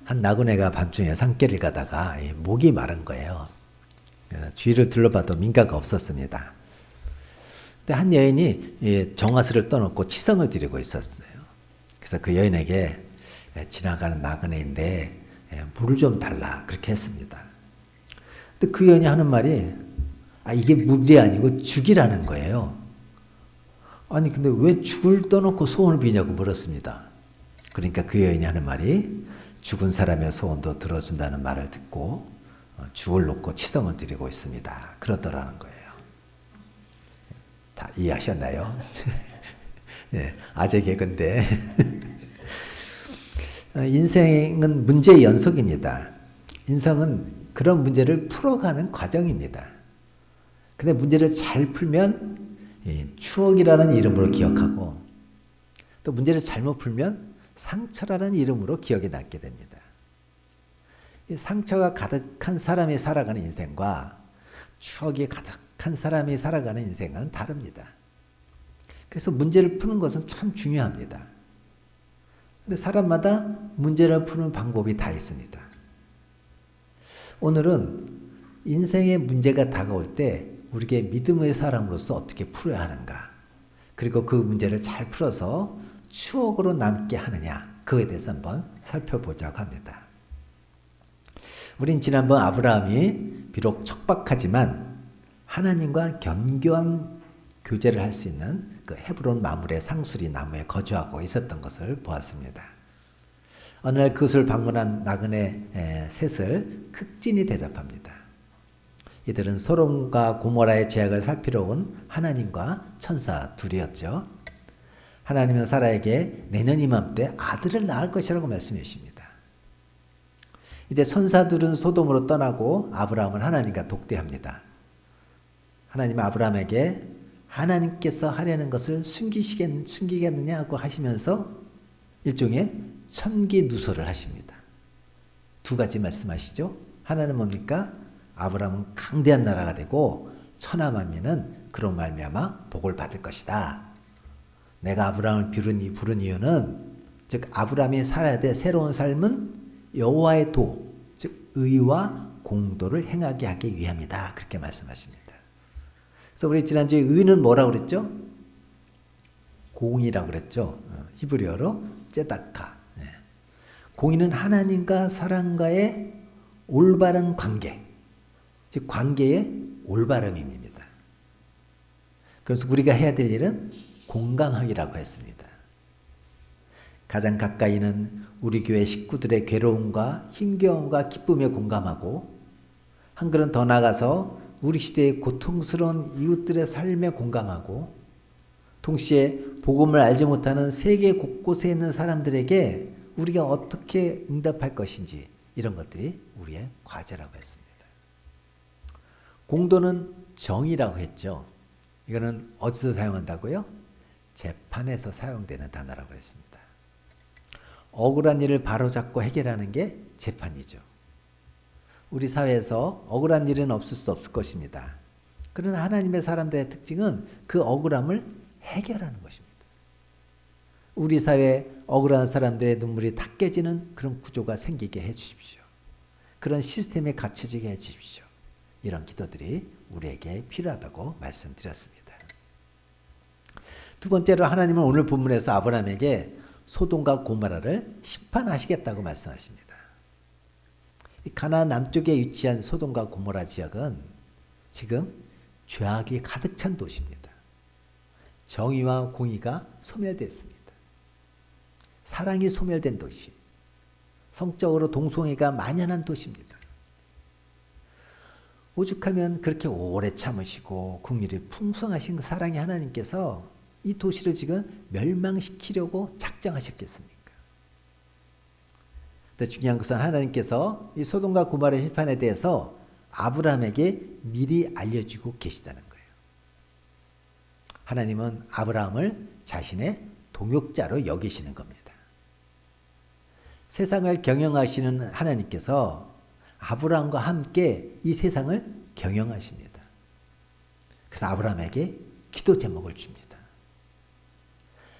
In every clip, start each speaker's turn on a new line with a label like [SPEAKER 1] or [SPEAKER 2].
[SPEAKER 1] 한 나그네가 밤중에 산길을 가다가 목이 마른 거예요. 그래서 주위를 둘러봐도 민가가 없었습니다. 근데 한 여인이 정화수를 떠놓고 치성을 드리고 있었어요. 그래서 그 여인에게 지나가는 나그네인데 물을 좀 달라 그렇게 했습니다. 근데 그 여인이 하는 말이 이게 물이 아니고 죽이라는 거예요. 아니 근데 왜 죽을 떠놓고 소원을 비냐고 물었습니다. 그러니까 그 여인이 하는 말이 죽은 사람의 소원도 들어준다는 말을 듣고 죽을 놓고 치성을 드리고 있습니다. 그러더라는 거예요. 다 이해하셨나요? 네, 아재 개그인데 인생은 문제의 연속입니다. 인생은 그런 문제를 풀어가는 과정입니다. 근데 문제를 잘 풀면 추억이라는 이름으로 기억하고 또 문제를 잘못 풀면 상처라는 이름으로 기억에 남게 됩니다. 이 상처가 가득한 사람이 살아가는 인생과 추억이 가득한 사람이 살아가는 인생은 다릅니다. 그래서 문제를 푸는 것은 참 중요합니다. 근데 사람마다 문제를 푸는 방법이 다 있습니다. 오늘은 인생의 문제가 다가올 때 우리에게 믿음의 사람으로서 어떻게 풀어야 하는가, 그리고 그 문제를 잘 풀어서 추억으로 남게 하느냐, 그에 대해서 한번 살펴보자고 합니다. 우린 지난번 아브라함이 비록 척박하지만 하나님과 견고한 교제를 할 수 있는 그 헤브론 마물의 상수리 나무에 거주하고 있었던 것을 보았습니다. 어느 날 그것을 방문한 나그네 셋을 극진히 대접합니다. 이들은 소돔과 고모라의 죄악을 살피러 온 하나님과 천사 둘이었죠. 하나님은 사라에게 내년 이맘때 아들을 낳을 것이라고 말씀해 주십니다. 이제 천사들은 소돔으로 떠나고 아브라함을 하나님과 독대합니다. 하나님은 아브라함에게 하나님께서 하려는 것을 숨기겠느냐고 하시면서 일종의 천기누설을 하십니다. 두 가지 말씀하시죠. 하나는 뭡니까? 아브라함은 강대한 나라가 되고 천하 만민은 그로 말미암아 복을 받을 것이다. 내가 아브라함을 부른 이유는, 즉 아브라함이 살아야 될 새로운 삶은 여호와의 도, 즉 의와 공도를 행하게 하기 위함이다. 그렇게 말씀하십니다. 그래서 우리 지난주에 의는 뭐라고 그랬죠? 공이라고 그랬죠. 히브리어로 ጼ다카. 공의는 하나님과 사람과의 올바른 관계, 즉 관계의 올바름입니다. 그래서 우리가 해야 될 일은 공감하기라고 했습니다. 가장 가까이는 우리 교회 식구들의 괴로움과 힘겨움과 기쁨에 공감하고, 한 걸음 더 나가서 우리 시대의 고통스러운 이웃들의 삶에 공감하고, 동시에 복음을 알지 못하는 세계 곳곳에 있는 사람들에게 우리가 어떻게 응답할 것인지, 이런 것들이 우리의 과제라고 했습니다. 공도는 정의라고 했죠. 이거는 어디서 사용한다고요? 재판에서 사용되는 단어라고 했습니다. 억울한 일을 바로잡고 해결하는 게 재판이죠. 우리 사회에서 억울한 일은 없을 수 없을 것입니다. 그러나 하나님의 사람들의 특징은 그 억울함을 해결하는 것입니다. 우리 사회에 억울한 사람들의 눈물이 닦여지는 그런 구조가 생기게 해주십시오. 그런 시스템에 갖춰지게 해주십시오. 이런 기도들이 우리에게 필요하다고 말씀드렸습니다. 두 번째로 하나님은 오늘 본문에서 아브라함에게 소돔과 고모라를 심판하시겠다고 말씀하십니다. 가나안 남쪽에 위치한 소돔과 고모라 지역은 지금 죄악이 가득 찬 도시입니다. 정의와 공의가 소멸됐습니다. 사랑이 소멸된 도시, 성적으로 동성애가 만연한 도시입니다. 오죽하면 그렇게 오래 참으시고 국률이 풍성하신 사랑의 하나님께서 이 도시를 지금 멸망시키려고 작정하셨겠습니까? 근데 중요한 것은 하나님께서 이 소돔과 고모라의 심판에 대해서 아브라함에게 미리 알려주고 계시다는 거예요. 하나님은 아브라함을 자신의 동역자로 여기시는 겁니다. 세상을 경영하시는 하나님께서 아브라함과 함께 이 세상을 경영하십니다. 그래서 아브라함에게 기도 제목을 줍니다.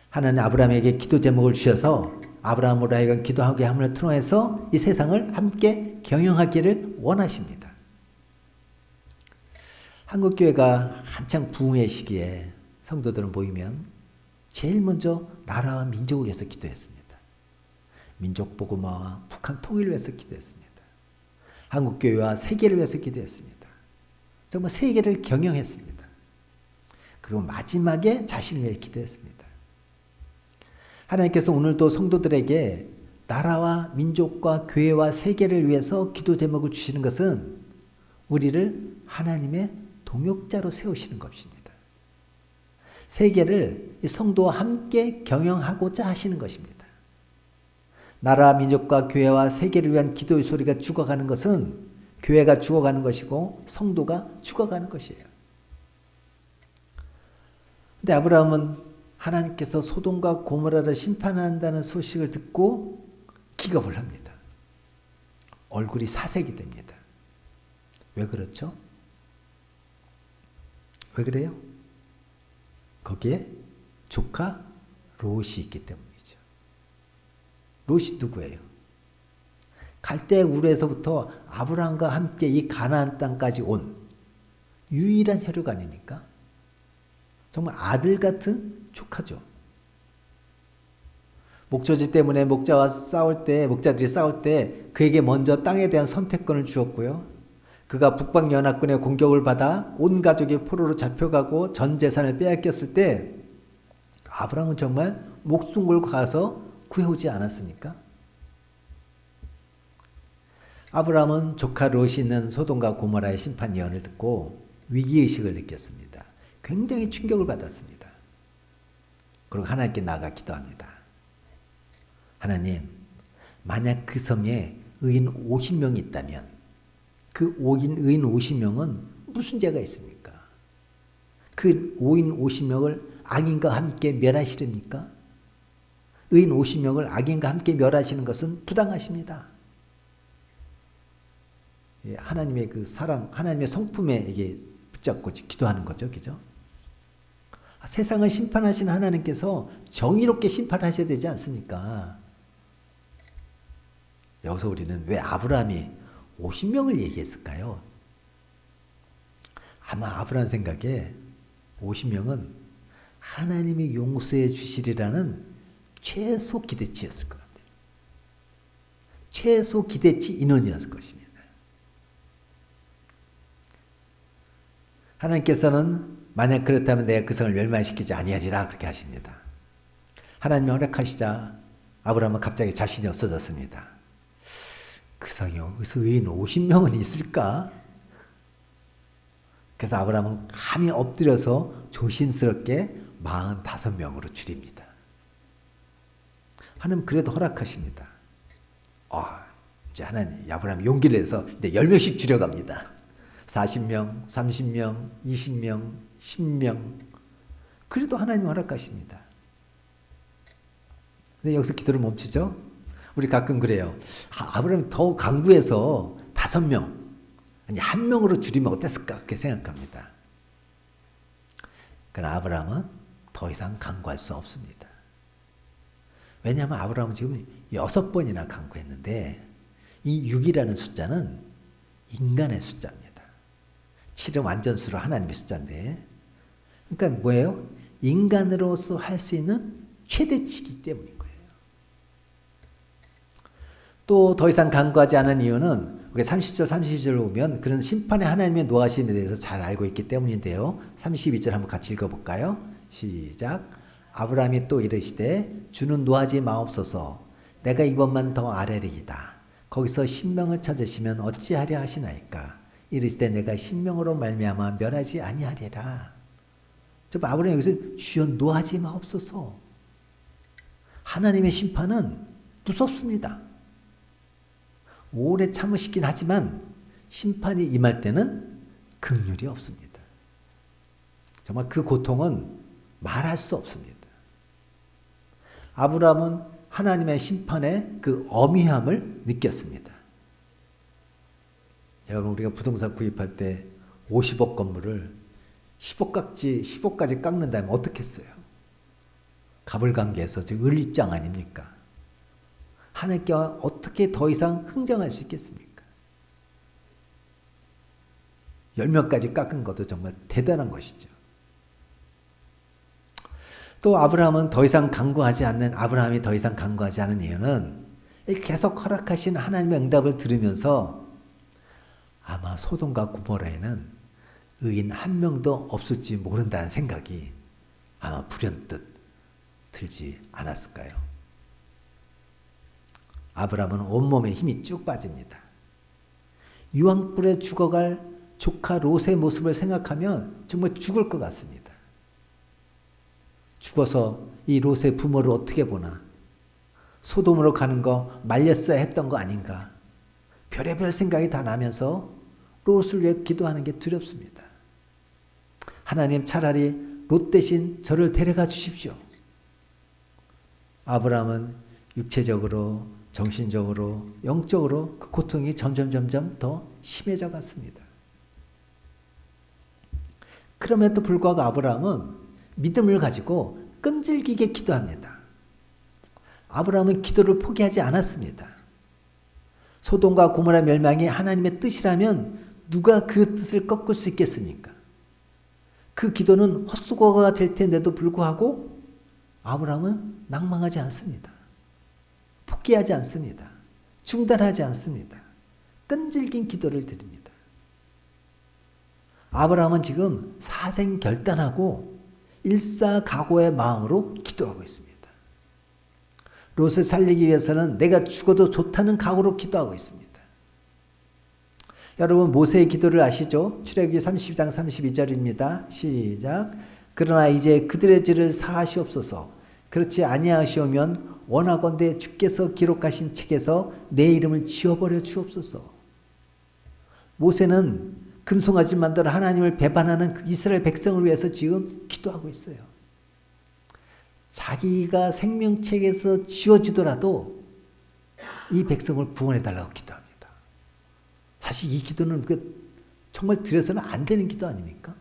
[SPEAKER 1] 하나님 아브라함에게 기도 제목을 주셔서 아브라함으로 하여금 기도하게 함을 통해서 이 세상을 함께 경영하기를 원하십니다. 한국교회가 한창 부흥의 시기에 성도들은 모이면 제일 먼저 나라와 민족을 위해서 기도했습니다. 민족 복음화와 북한 통일을 위해서 기도했습니다. 한국교회와 세계를 위해서 기도했습니다. 정말 세계를 경영했습니다. 그리고 마지막에 자신을 위해 기도했습니다. 하나님께서 오늘도 성도들에게 나라와 민족과 교회와 세계를 위해서 기도 제목을 주시는 것은 우리를 하나님의 동역자로 세우시는 것입니다. 세계를 성도와 함께 경영하고자 하시는 것입니다. 나라, 민족과 교회와 세계를 위한 기도의 소리가 죽어가는 것은 교회가 죽어가는 것이고 성도가 죽어가는 것이에요. 근데 아브라함은 하나님께서 소돔과 고모라를 심판한다는 소식을 듣고 기겁을 합니다. 얼굴이 사색이 됩니다. 왜 그렇죠? 왜 그래요? 거기에 조카 롯이 있기 때문이죠. 롯이 누구예요? 갈대 우르에서부터 아브라함과 함께 이 가나안 땅까지 온 유일한 혈육 아닙니까? 정말 아들 같은 조카죠. 목초지 때문에 목자들이 싸울 때 그에게 먼저 땅에 대한 선택권을 주었고요. 그가 북방연합군의 공격을 받아 온 가족이 포로로 잡혀가고 전 재산을 빼앗겼을 때 아브라함은 정말 목숨 걸고 가서 구해오지 않았습니까? 아브라함은 조카 롯이 있는 소돔과 고모라의 심판 예언을 듣고 위기의식을 느꼈습니다. 굉장히 충격을 받았습니다. 그리고 하나님께 나아가 기도합니다. 하나님, 만약 그 성에 의인 50명이 있다면 그 의인 50명은 무슨 죄가 있습니까? 그 의인 50명을 악인과 함께 멸하시렵니까? 의인 50명을 악인과 함께 멸하시는 것은 부당하십니다. 하나님의 그 사랑, 하나님의 성품에 이게 붙잡고 기도하는 거죠. 그죠? 세상을 심판하시는 하나님께서 정의롭게 심판하셔야 되지 않습니까? 여기서 우리는 왜 아브라함이 50명을 얘기했을까요? 아마 아브라함 생각에 50명은 하나님이 용서해 주시리라는 최소 기대치였을 것 같아요. 최소 기대치 인원이었을 것입니다. 하나님께서는 만약 그렇다면 내가 그 성을 멸망시키지 아니하리라 그렇게 하십니다. 하나님이 허락하시자 아브라함은 갑자기 자신이 없어졌습니다. 그 성에 의인 50명은 있을까? 그래서 아브라함은 감히 엎드려서 조심스럽게 45명으로 줄입니다. 하나님 그래도 허락하십니다. 이제 하나님 아브라함이 용기를 내서 이제 10명씩 줄여갑니다. 40명, 30명, 20명, 10명. 그래도 하나님 허락하십니다. 근데 여기서 기도를 멈추죠? 우리 가끔 그래요. 아브라함이 더 강구해서 5명, 아니 1명으로 줄이면 어땠을까? 그렇게 생각합니다. 그러나 아브라함은 더 이상 강구할 수 없습니다. 왜냐하면 아브라함은 지금 6번이나 강구했는데 이 6이라는 숫자는 인간의 숫자입니다. 7은 완전수로 하나님의 숫자인데, 그러니까 뭐예요? 인간으로서 할 수 있는 최대치이기 때문인 거예요. 또 더 이상 간구하지 않은 이유는 우리 30절, 32절을 보면 그런 심판의 하나님의 노하심에 대해서 잘 알고 있기 때문인데요. 32절 한번 같이 읽어볼까요? 시작. 아브라함이 또 이르시되 주는 노하지 마옵소서. 내가 이번만 더 아뢰리이다. 거기서 신명을 찾으시면 어찌하려 하시나이까. 이르시되 내가 신명으로 말미암아 멸하지 아니하리라. 저 아브라함이 여기서 주여 노하지 마옵소서. 하나님의 심판은 무섭습니다. 오래 참으시긴 하지만 심판이 임할 때는 긍휼이 없습니다. 정말 그 고통은 말할 수 없습니다. 아브라함은 하나님의 심판의 그 엄위함을 느꼈습니다. 여러분, 우리가 부동산 구입할 때 50억 건물을 10억까지 깎는다면 어떻겠어요? 가불관계에서 지금 을입장 아닙니까? 하나님께 어떻게 더 이상 흥정할 수 있겠습니까? 10명까지 깎은 것도 정말 대단한 것이죠. 또 아브라함이 더 이상 간구하지 않은 이유는 계속 허락하신 하나님의 응답을 들으면서 아마 소돔과 고모라에는 의인 한 명도 없을지 모른다는 생각이 아마 불현듯 들지 않았을까요? 아브라함은 온몸에 힘이 쭉 빠집니다. 유황불에 죽어갈 조카 롯의 모습을 생각하면 정말 죽을 것 같습니다. 죽어서 이 롯의 부모를 어떻게 보나, 소돔으로 가는 거 말렸어야 했던 거 아닌가, 별의별 생각이 다 나면서 롯을 위해 기도하는 게 두렵습니다. 하나님, 차라리 롯 대신 저를 데려가 주십시오. 아브라함은 육체적으로, 정신적으로, 영적으로 그 고통이 점점 더 심해져 갔습니다. 그럼에도 불구하고 아브라함은 믿음을 가지고 끈질기게 기도합니다. 아브라함은 기도를 포기하지 않았습니다. 소돔과 고모라 멸망이 하나님의 뜻이라면 누가 그 뜻을 꺾을 수 있겠습니까? 그 기도는 헛수고가 될 텐데도 불구하고 아브라함은 낭망하지 않습니다. 포기하지 않습니다. 중단하지 않습니다. 끈질긴 기도를 드립니다. 아브라함은 지금 사생결단하고 일사각오의 마음으로 기도하고 있습니다. 롯을 살리기 위해서는 내가 죽어도 좋다는 각오로 기도하고 있습니다. 여러분, 모세의 기도를 아시죠? 출애굽기 32장 32절입니다. 시작. 그러나 이제 그들의 죄를 사하시옵소서. 그렇지 아니하시오면 원하건대 주께서 기록하신 책에서 내 이름을 지워버려 주옵소서. 모세는 금송아지를 만들어 하나님을 배반하는 이스라엘 백성을 위해서 지금 기도하고 있어요. 자기가 생명책에서 지워지더라도 이 백성을 구원해달라고 기도합니다. 사실 이 기도는 정말 드려서는 안 되는 기도 아닙니까?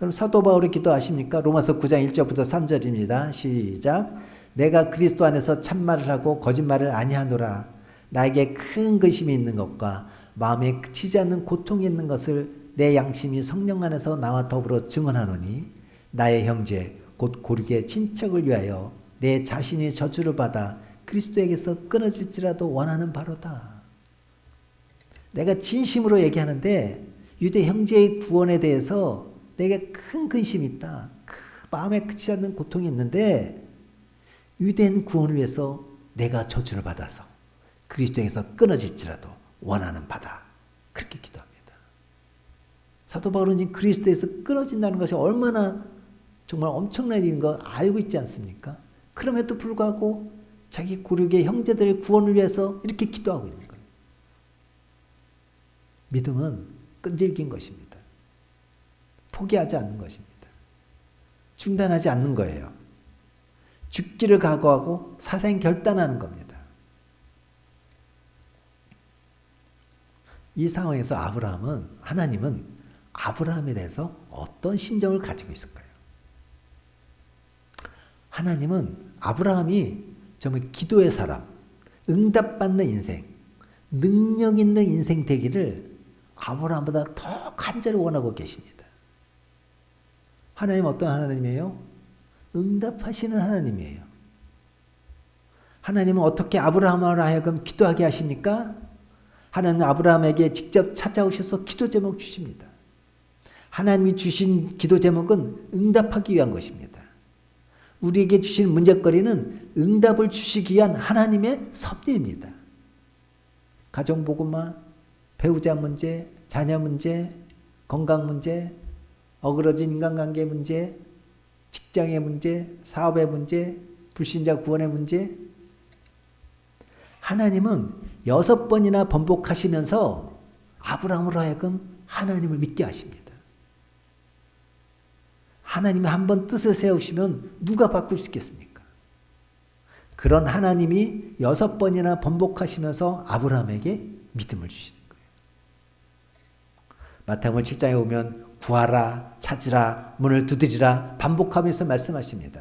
[SPEAKER 1] 여러분, 사도 바울의 기도 아십니까? 로마서 9장 1절부터 3절입니다. 시작. 내가 그리스도 안에서 참말을 하고 거짓말을 아니하노라. 나에게 큰 근심이 있는 것과 마음에 그치지 않는 고통이 있는 것을 내 양심이 성령 안에서 나와 더불어 증언하노니 나의 형제 곧 고르게 친척을 위하여 내 자신이 저주를 받아 그리스도에게서 끊어질지라도 원하는 바로다. 내가 진심으로 얘기하는데 유대 형제의 구원에 대해서 내게 큰 근심이 있다. 마음에 그치지 않는 고통이 있는데 유대인 구원을 위해서 내가 저주를 받아서 그리스도에게서 끊어질지라도 원하는 바다. 그렇게 기도합니다. 사도 바울은 지금 그리스도에서 끊어진다는 것이 얼마나 정말 엄청난 일인 거 알고 있지 않습니까? 그럼에도 불구하고 자기 고륙의 형제들의 구원을 위해서 이렇게 기도하고 있는 거예요. 믿음은 끈질긴 것입니다. 포기하지 않는 것입니다. 중단하지 않는 거예요. 죽기를 각오하고 사생 결단하는 겁니다. 이 상황에서 하나님은 아브라함에 대해서 어떤 심정을 가지고 있을까요? 하나님은 아브라함이 정말 기도의 사람, 응답받는 인생, 능력 있는 인생 되기를 아브라함보다 더 간절히 원하고 계십니다. 하나님 어떤 하나님이에요? 응답하시는 하나님이에요. 하나님은 어떻게 아브라함으로 하여금 기도하게 하십니까? 하나님은 아브라함에게 직접 찾아오셔서 기도 제목 주십니다. 하나님이 주신 기도 제목은 응답하기 위한 것입니다. 우리에게 주신 문제거리는 응답을 주시기 위한 하나님의 섭리입니다. 가정복음화, 배우자 문제, 자녀 문제, 건강 문제, 어그러진 인간관계 문제, 직장의 문제, 사업의 문제, 불신자 구원의 문제. 하나님은 6번이나 번복하시면서 아브라함으로 하여금 하나님을 믿게 하십니다. 하나님이 한번 뜻을 세우시면 누가 바꿀 수 있겠습니까? 그런 하나님이 6번이나 번복하시면서 아브라함에게 믿음을 주시는 거예요. 마태복음 7장에 오면 구하라, 찾으라, 문을 두드리라 반복하면서 말씀하십니다.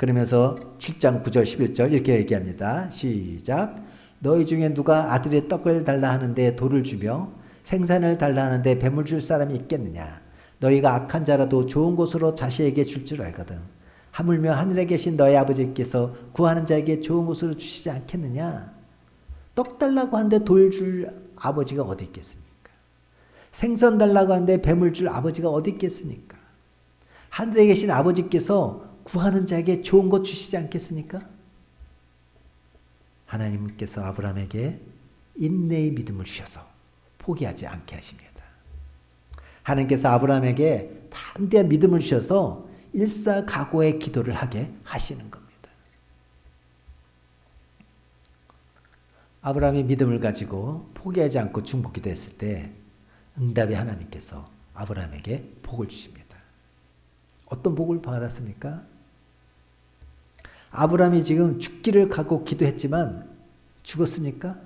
[SPEAKER 1] 그러면서 7장 9절 11절 이렇게 얘기합니다. 시작. 너희 중에 누가 아들의 떡을 달라 하는데 돌을 주며 생선을 달라 하는데 뱀을 줄 사람이 있겠느냐. 너희가 악한 자라도 좋은 곳으로 자식에게 줄 줄 알거든. 하물며 하늘에 계신 너희 아버지께서 구하는 자에게 좋은 곳으로 주시지 않겠느냐. 떡 달라고 하는데 돌 줄 아버지가 어디 있겠습니까? 생선 달라고 하는데 뱀을 줄 아버지가 어디 있겠습니까? 하늘에 계신 아버지께서 구하는 자에게 좋은 것 주시지 않겠습니까? 하나님께서 아브라함에게 인내의 믿음을 주셔서 포기하지 않게 하십니다. 하나님께서 아브라함에게 담대한 믿음을 주셔서 일사각오의 기도를 하게 하시는 겁니다. 아브라함이 믿음을 가지고 포기하지 않고 중보기도 했을 때 응답의 하나님께서 아브라함에게 복을 주십니다. 어떤 복을 받았습니까? 아브라함이 지금 죽기를 각오 기도했지만 죽었습니까?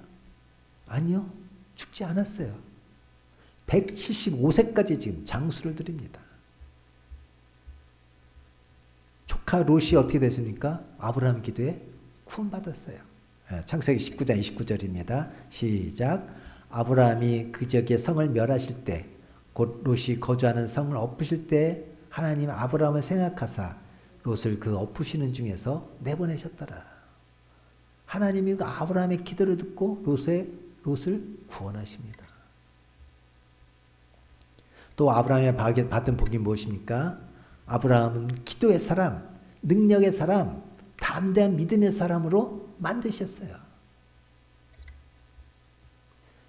[SPEAKER 1] 아니요. 죽지 않았어요. 175세까지 지금 장수를 드립니다. 조카 롯이 어떻게 됐습니까? 아브라함 기도에 구원받았어요. 창세기 19장 29절입니다. 시작. 아브라함이 그 지역의 성을 멸하실 때 곧 롯이 거주하는 성을 엎으실 때 하나님 아브라함을 생각하사 롯을 그 엎으시는 중에서 내보내셨더라. 하나님이 그 아브라함의 기도를 듣고 롯을 구원하십니다. 또 아브라함이 받은 복이 무엇입니까? 아브라함은 기도의 사람, 능력의 사람, 담대한 믿음의 사람으로 만드셨어요.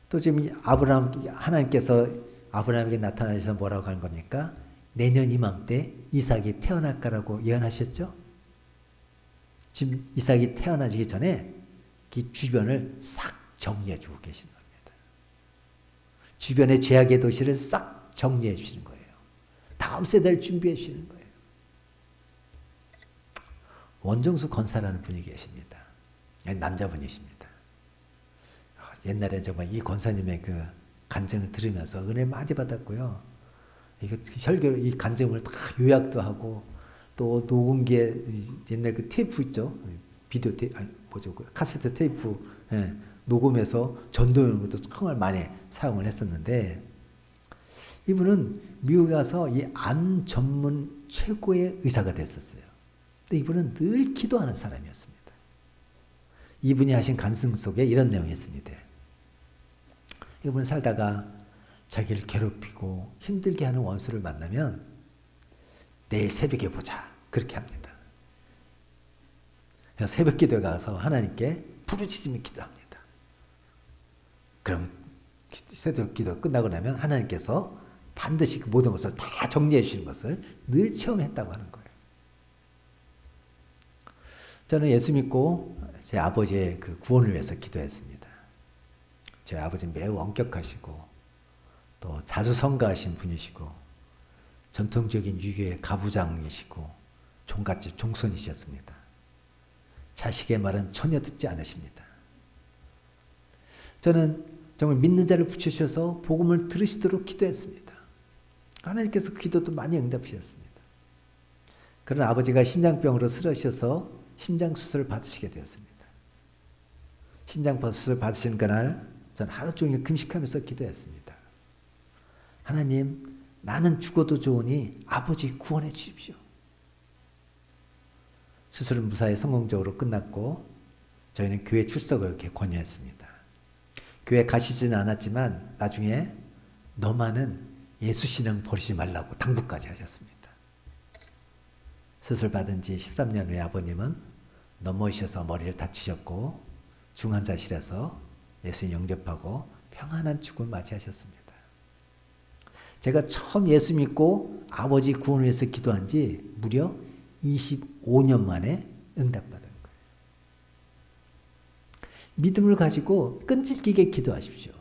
[SPEAKER 1] 또 지금 하나님께서 아브라함에게 나타나셔서 뭐라고 하는 겁니까? 내년 이맘때 이삭이 태어날 거라고 예언하셨죠? 지금 이삭이 태어나기 전에 그 주변을 싹 정리해 주고 계신 겁니다. 주변의 죄악의 도시를 싹 정리해 주시는 거예요. 다음 세대를 준비해 주시는 거예요. 원정수 권사라는 분이 계십니다. 남자분이십니다. 옛날에 정말 이 권사님의 그 간증을 들으면서 은혜 많이 받았고요. 이거 설교 이 간증을 다 요약도 하고 또 녹음기에 옛날 그 테이프 있죠? 비디오 테이프 카세트 테이프 녹음해서 전도용으로도 정말 많이 사용을 했었는데 이분은 미국에 가서 이 암 전문 최고의 의사가 됐었어요. 근데 이분은 늘 기도하는 사람이었습니다. 이분이 하신 간증 속에 이런 내용이 있습니다. 이분은 살다가 자기를 괴롭히고 힘들게 하는 원수를 만나면 내일 새벽에 보자 그렇게 합니다. 그래서 새벽 기도에 가서 하나님께 부르짖으며 기도합니다. 그럼 새벽 기도 끝나고 나면 하나님께서 반드시 그 모든 것을 다 정리해 주시는 것을 늘 체험했다고 하는 거예요. 저는 예수 믿고 제 아버지의 그 구원을 위해서 기도했습니다. 제 아버지는 매우 엄격하시고 또 자주 성가하신 분이시고 전통적인 유교의 가부장이시고 종갓집 종손이셨습니다. 자식의 말은 전혀 듣지 않으십니다. 저는 정말 믿는 자를 붙여주셔서 복음을 들으시도록 기도했습니다. 하나님께서 그 기도도 많이 응답하셨습니다. 그러나 아버지가 심장병으로 쓰러지셔서 심장수술을 받으시게 되었습니다. 심장수술 받으신 그날 저는 하루 종일 금식하면서 기도했습니다. 하나님, 나는 죽어도 좋으니 아버지 구원해 주십시오. 수술은 무사히 성공적으로 끝났고 저희는 교회 출석을 이렇게 권유했습니다. 교회 가시지는 않았지만 나중에 너만은 예수 신앙 버리지 말라고 당부까지 하셨습니다. 수술 받은 지 13년 후에 아버님은 넘어지셔서 머리를 다치셨고 중환자실에서 예수님 영접하고 평안한 죽음을 맞이하셨습니다. 제가 처음 예수 믿고 아버지 구원을 위해서 기도한 지 무려 25년 만에 응답받은 거예요. 믿음을 가지고 끈질기게 기도하십시오.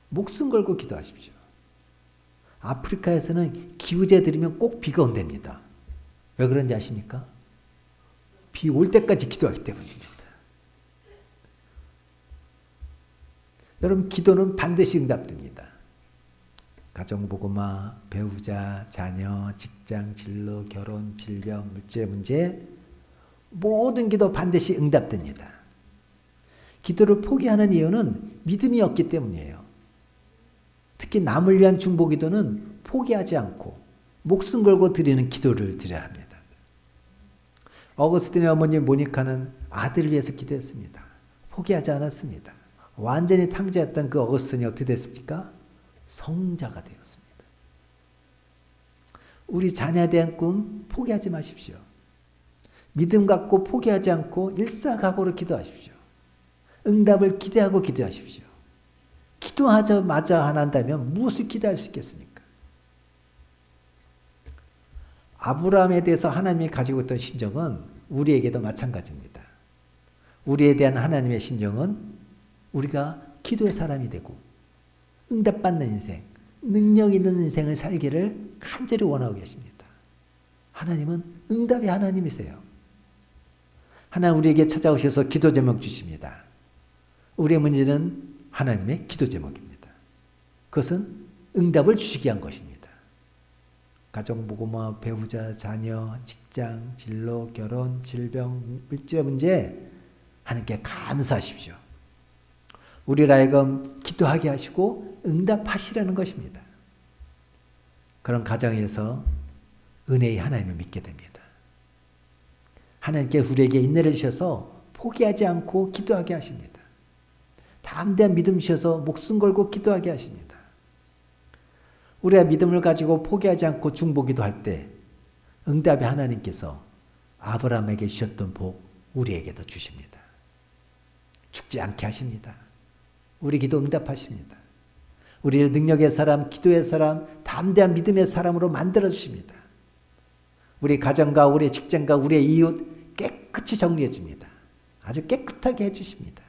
[SPEAKER 1] 목숨 걸고 기도하십시오. 아프리카에서는 기후제 들이면 꼭 비가 온답니다. 왜 그런지 아십니까? 비 올 때까지 기도하기 때문입니다. 여러분, 기도는 반드시 응답됩니다. 가정복음화, 배우자, 자녀, 직장, 진로, 결혼, 질병, 물질 문제 모든 기도 반드시 응답됩니다. 기도를 포기하는 이유는 믿음이 없기 때문이에요. 특히 남을 위한 중보 기도는 포기하지 않고 목숨 걸고 드리는 기도를 드려야 합니다. 어거스틴의 어머니 모니카는 아들을 위해서 기도했습니다. 포기하지 않았습니다. 완전히 탕자였던 그 어거스틴이 어떻게 됐습니까? 성자가 되었습니다. 우리 자녀에 대한 꿈 포기하지 마십시오. 믿음 갖고 포기하지 않고 일사각오로 기도하십시오. 응답을 기대하고 기도하십시오. 기도하자마자 안 한다면 무엇을 기대할 수 있겠습니까? 아브라함에 대해서 하나님이 가지고 있던 심정은 우리에게도 마찬가지입니다. 우리에 대한 하나님의 심정은 우리가 기도의 사람이 되고 응답받는 인생, 능력 있는 인생을 살기를 간절히 원하고 계십니다. 하나님은 응답의 하나님이세요. 하나님 우리에게 찾아오셔서 기도 제목 주십니다. 우리의 문제는 하나님의 기도 제목입니다. 그것은 응답을 주시기 위한 것입니다. 가정, 부모, 배우자, 자녀, 직장, 진로, 결혼, 질병, 물질의 문제 하나님께 감사하십시오. 우리를 하여금 기도하게 하시고 응답하시라는 것입니다. 그런 가정에서 은혜의 하나님을 믿게 됩니다. 하나님께 우리에게 인내를 주셔서 포기하지 않고 기도하게 하십니다. 담대한 믿음 주셔서 목숨 걸고 기도하게 하십니다. 우리가 믿음을 가지고 포기하지 않고 중보기도 할 때 응답의 하나님께서 아브라함에게 주셨던 복 우리에게도 주십니다. 죽지 않게 하십니다. 우리 기도 응답하십니다. 우리를 능력의 사람, 기도의 사람, 담대한 믿음의 사람으로 만들어 주십니다. 우리 가정과 우리 직장과 우리의 이웃 깨끗이 정리해 줍니다. 아주 깨끗하게 해주십니다.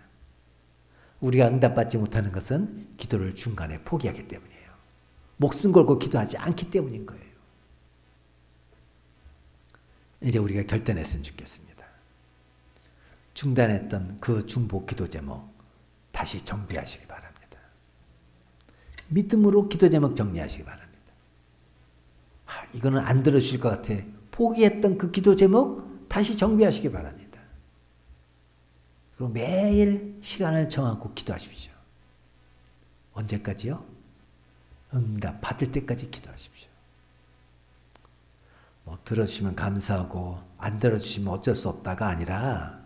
[SPEAKER 1] 우리가 응답받지 못하는 것은 기도를 중간에 포기하기 때문이에요. 목숨 걸고 기도하지 않기 때문인 거예요. 이제 우리가 결단했으면 좋겠습니다. 중단했던 그 중보 기도 제목 다시 정비하시기 바랍니다. 믿음으로 기도 제목 정리하시기 바랍니다. 이거는 안 들어주실 것 같아. 포기했던 그 기도 제목 다시 정비하시기 바랍니다. 그리고 매일 시간을 정하고 기도하십시오. 언제까지요? 응답 받을 때까지 기도하십시오. 들어주시면 감사하고 안 들어주시면 어쩔 수 없다가 아니라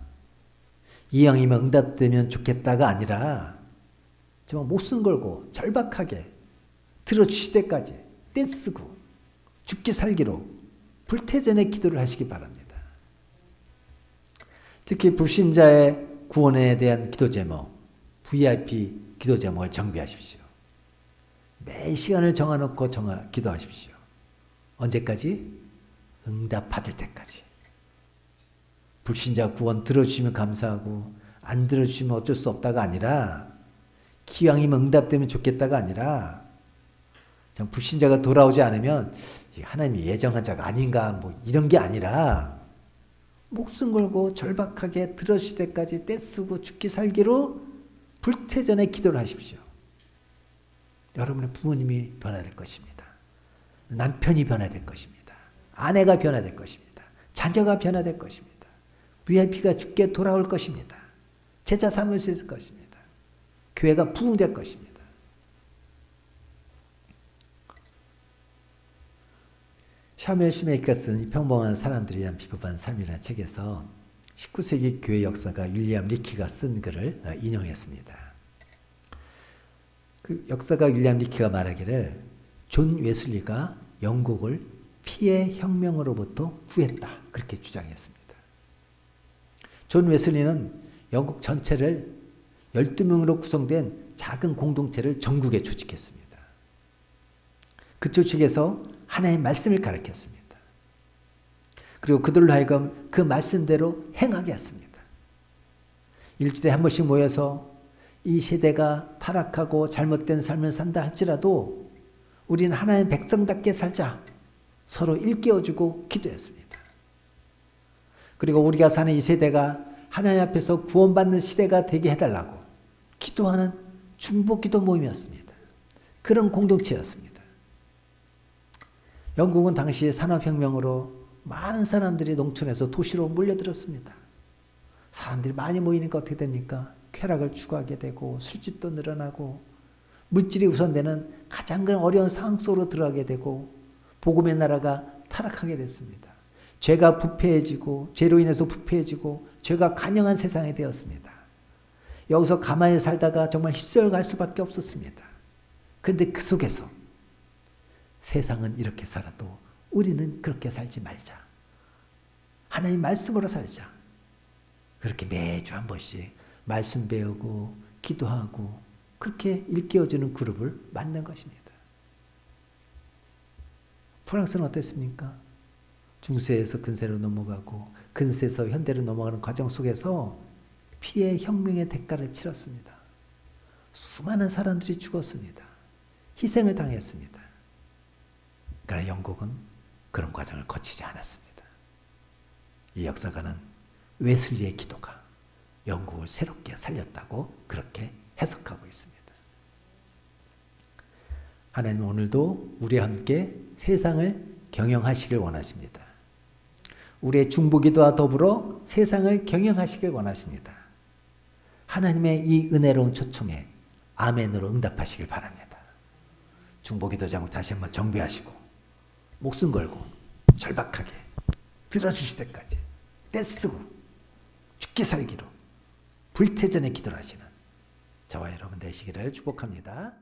[SPEAKER 1] 이왕이면 응답되면 좋겠다가 아니라 정말 목숨 걸고 절박하게 들어주실 때까지 떼쓰고 죽기 살기로 불태전의 기도를 하시기 바랍니다. 특히 불신자의 구원에 대한 기도 제목, VIP 기도 제목을 정비하십시오. 매 시간을 정해놓고 기도하십시오. 언제까지? 응답 받을 때까지. 불신자 구원 들어주시면 감사하고 안 들어주시면 어쩔 수 없다가 아니라 기왕이면 응답되면 좋겠다가 아니라 불신자가 돌아오지 않으면 하나님이 예정한 자가 아닌가 이런 게 아니라 목숨 걸고 절박하게 들어주실 때까지 떼쓰고 죽기 살기로 불태전의 기도를 하십시오. 여러분의 부모님이 변화될 것입니다. 남편이 변화될 것입니다. 아내가 변화될 것입니다. 자녀가 변화될 것입니다. VIP가 죽게 돌아올 것입니다. 제자 삼을 수 있을 것입니다. 교회가 부흥될 것입니다. 샤뮤엘 슈메이커가 쓴 평범한 사람들에 대한 비법한 삶이라는 책에서 19세기 교회 역사가 윌리엄 리키가 쓴 글을 인용했습니다. 그 역사가 윌리엄 리키가 말하기를 존 웨슬리가 영국을 피해 혁명으로부터 구했다. 그렇게 주장했습니다. 존 웨슬리는 영국 전체를 12명으로 구성된 작은 공동체를 전국에 조직했습니다. 그 조직에서 하나님의 말씀을 가르쳤습니다. 그리고 그들로 하여금 그 말씀대로 행하게 했습니다. 일주일에 한 번씩 모여서 이 세대가 타락하고 잘못된 삶을 산다 할지라도 우리는 하나님의 백성답게 살자. 서로 일깨워주고 기도했습니다. 그리고 우리가 사는 이 세대가 하나님 앞에서 구원받는 시대가 되게 해달라고 기도하는 중보기도 모임이었습니다. 그런 공동체였습니다. 영국은 당시 산업혁명으로 많은 사람들이 농촌에서 도시로 몰려들었습니다. 사람들이 많이 모이니까 어떻게 됩니까? 쾌락을 추구하게 되고 술집도 늘어나고 물질이 우선되는 가장 어려운 상황 속으로 들어가게 되고 복음의 나라가 타락하게 됐습니다. 죄가 부패해지고 죄로 인해서 부패해지고 죄가 간영한 세상이 되었습니다. 여기서 가만히 살다가 정말 휩쓸려갈 수밖에 없었습니다. 그런데 그 속에서 세상은 이렇게 살아도 우리는 그렇게 살지 말자. 하나님 말씀으로 살자. 그렇게 매주 한 번씩 말씀 배우고 기도하고 그렇게 일깨워주는 그룹을 만든 것입니다. 프랑스는 어땠습니까? 중세에서 근세로 넘어가고 근세에서 현대로 넘어가는 과정 속에서 피해 혁명의 대가를 치렀습니다. 수많은 사람들이 죽었습니다. 희생을 당했습니다. 그러나 영국은 그런 과정을 거치지 않았습니다. 이 역사가는 웨슬리의 기도가 영국을 새롭게 살렸다고 그렇게 해석하고 있습니다. 하나님은 오늘도 우리와 함께 세상을 경영하시길 원하십니다. 우리의 중보기도와 더불어 세상을 경영하시길 원하십니다. 하나님의 이 은혜로운 초청에 아멘으로 응답하시길 바랍니다. 중보기도 제목 다시 한번 정비하시고 목숨 걸고 절박하게 들어주실 때까지 떼쓰고 죽기 살기로 불태전의 기도를 하시는 저와 여러분 되시기를 축복합니다.